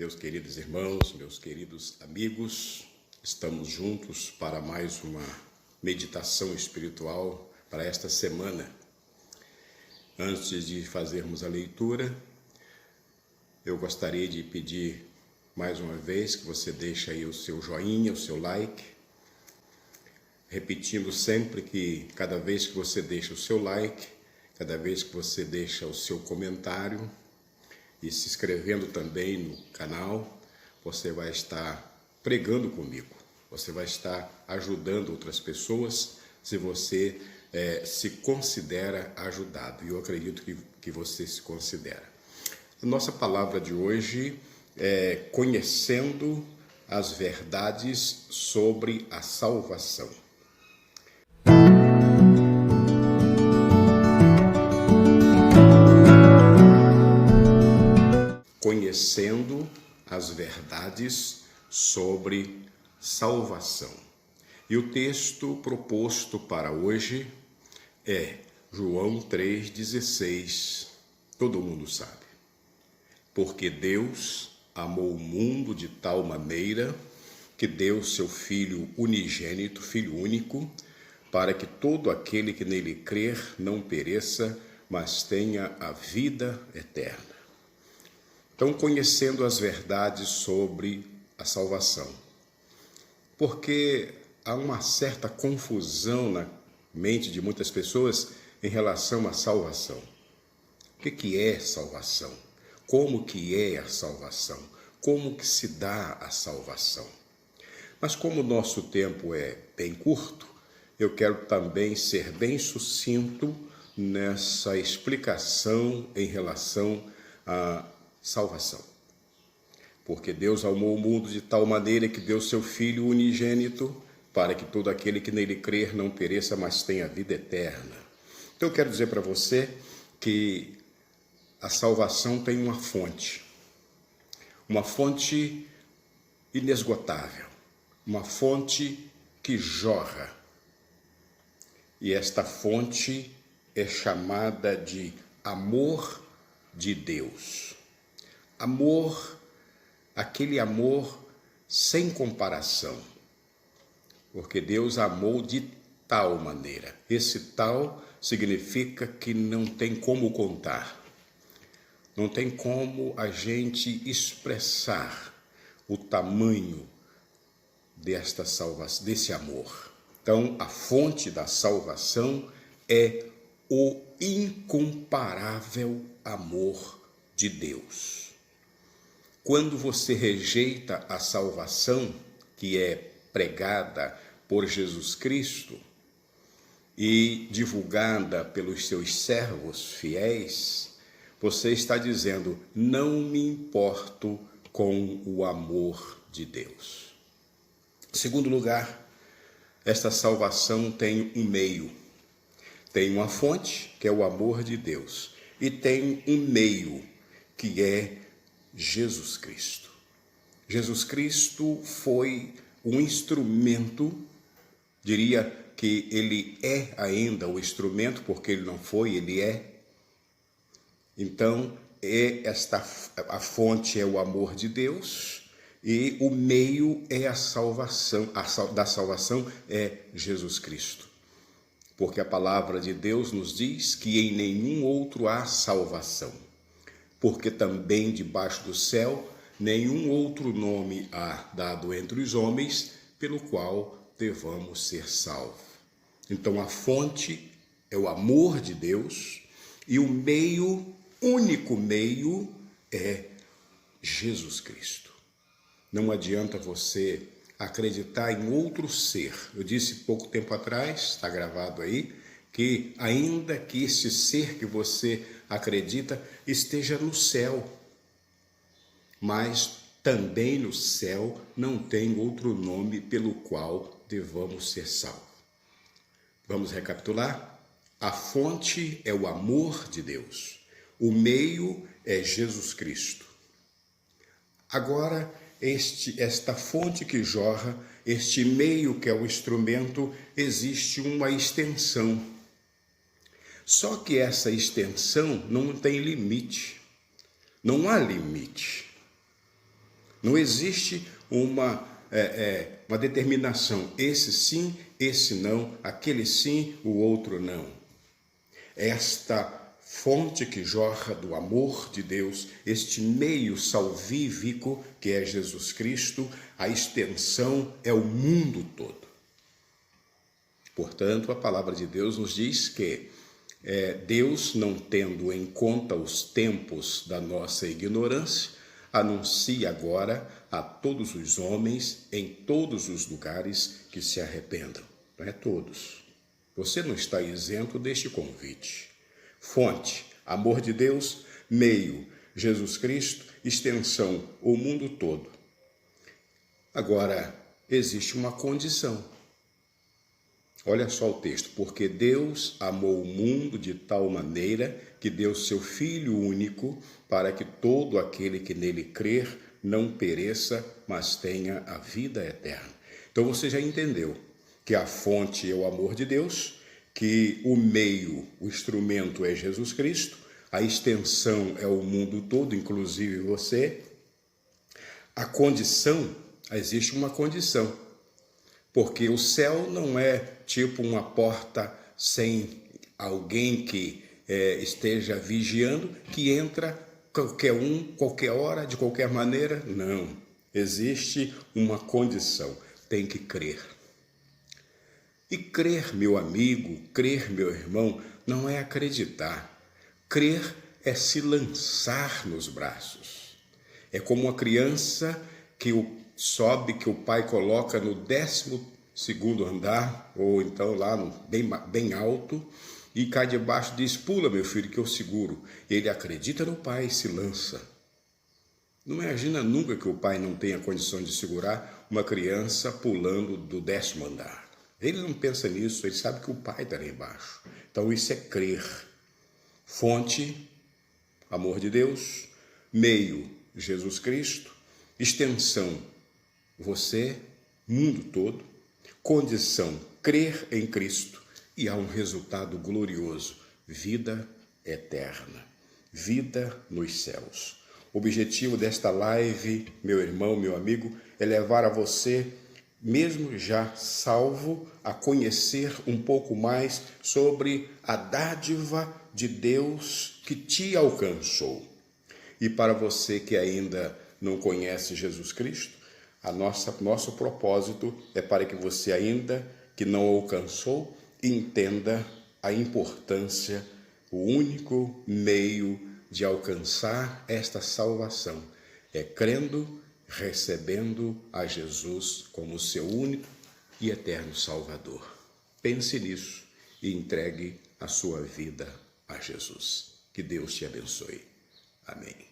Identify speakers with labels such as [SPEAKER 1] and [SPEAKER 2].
[SPEAKER 1] Meus queridos irmãos, meus queridos amigos, estamos juntos para mais uma meditação espiritual para esta semana. Antes de fazermos a leitura, eu gostaria de pedir mais uma vez que você deixe aí o seu joinha, o seu like, repetindo sempre que cada vez que você deixa o seu like, cada vez que você deixa o seu comentário, e se inscrevendo também no canal, você vai estar pregando comigo, você vai estar ajudando outras pessoas se você se considera ajudado. E eu acredito que você se considera. A nossa palavra de hoje é conhecendo as verdades sobre a salvação. Conhecendo as verdades sobre salvação. E o texto proposto para hoje é João 3,16. Todo mundo sabe. Porque Deus amou o mundo de tal maneira que deu seu Filho unigênito, Filho único, para que todo aquele que nele crer não pereça, mas tenha a vida eterna. Então, conhecendo as verdades sobre a salvação. Porque há uma certa confusão na mente de muitas pessoas em relação à salvação. O que é salvação? Como que é a salvação? Como que se dá a salvação? Mas como o nosso tempo é bem curto, eu quero também ser bem sucinto nessa explicação em relação à salvação. Porque Deus amou o mundo de tal maneira que deu seu Filho unigênito para que todo aquele que nele crer não pereça, mas tenha vida eterna. Então eu quero dizer para você que a salvação tem uma fonte inesgotável, uma fonte que jorra. E esta fonte é chamada de amor de Deus. Amor, aquele amor sem comparação, porque Deus amou de tal maneira. Esse tal significa que não tem como contar, não tem como a gente expressar o tamanho desta salvação, desse amor. Então, a fonte da salvação é o incomparável amor de Deus. Quando você rejeita a salvação que é pregada por Jesus Cristo e divulgada pelos seus servos fiéis, você está dizendo: não me importo com o amor de Deus. Em segundo lugar, esta salvação tem um meio. Tem uma fonte, que é o amor de Deus, e tem um meio, que é Jesus Cristo. Jesus Cristo foi um instrumento, diria que ele é ainda o instrumento, porque ele não foi, ele é. Então, a fonte é o amor de Deus e o meio é a salvação, da salvação é Jesus Cristo. Porque a palavra de Deus nos diz que em nenhum outro há salvação. Porque também debaixo do céu nenhum outro nome há dado entre os homens pelo qual devamos ser salvos. Então a fonte é o amor de Deus e o meio, único meio, é Jesus Cristo. Não adianta você acreditar em outro ser. Eu disse pouco tempo atrás, está gravado aí, que ainda que esse ser que você acredita esteja no céu, mas também no céu não tem outro nome pelo qual devamos ser salvos. Vamos recapitular? A fonte é o amor de Deus, o meio é Jesus Cristo. Agora, esta fonte que jorra, este meio que é o instrumento, existe uma extensão. Só que essa extensão não tem limite. Não há limite. Não existe uma determinação, esse sim, esse não, aquele sim, o outro não. Esta fonte que jorra do amor de Deus, este meio salvífico que é Jesus Cristo, a extensão é o mundo todo. Portanto, a palavra de Deus nos diz que Deus, não tendo em conta os tempos da nossa ignorância, anuncia agora a todos os homens, em todos os lugares, que se arrependam. Não é todos. Você não está isento deste convite. Fonte, amor de Deus, meio, Jesus Cristo, extensão, o mundo todo. Agora, existe uma condição. Olha só o texto. Porque Deus amou o mundo de tal maneira que deu seu Filho único para que todo aquele que nele crer não pereça, mas tenha a vida eterna. Então você já entendeu que a fonte é o amor de Deus, que o meio, o instrumento é Jesus Cristo, a extensão é o mundo todo, inclusive você. A condição, existe uma condição, porque o céu não é tipo uma porta sem alguém que esteja vigiando, que entra qualquer um, qualquer hora, de qualquer maneira. Não, existe uma condição, tem que crer. E crer, meu amigo, crer, meu irmão, não é acreditar. Crer é se lançar nos braços. É como uma criança que sobe, que o pai coloca no 12º andar, ou então lá bem alto, e cai debaixo e diz: pula, meu filho, que eu seguro. Ele acredita no pai e se lança. Não imagina nunca que o pai não tenha condição de segurar uma criança pulando do 10º andar. Ele não pensa nisso, ele sabe que o pai está lá embaixo. Então isso é crer. Fonte, amor de Deus. Meio, Jesus Cristo. Extensão, você, mundo todo. Condição, crer em Cristo. E há um resultado glorioso, vida eterna, vida nos céus. O objetivo desta live, meu irmão, meu amigo, é levar a você, mesmo já salvo, a conhecer um pouco mais sobre a dádiva de Deus que te alcançou. E para você que ainda não conhece Jesus Cristo, nosso propósito é para que você ainda que não alcançou, entenda a importância, o único meio de alcançar esta salvação é crendo, recebendo a Jesus como seu único e eterno Salvador. Pense nisso e entregue a sua vida a Jesus. Que Deus te abençoe. Amém.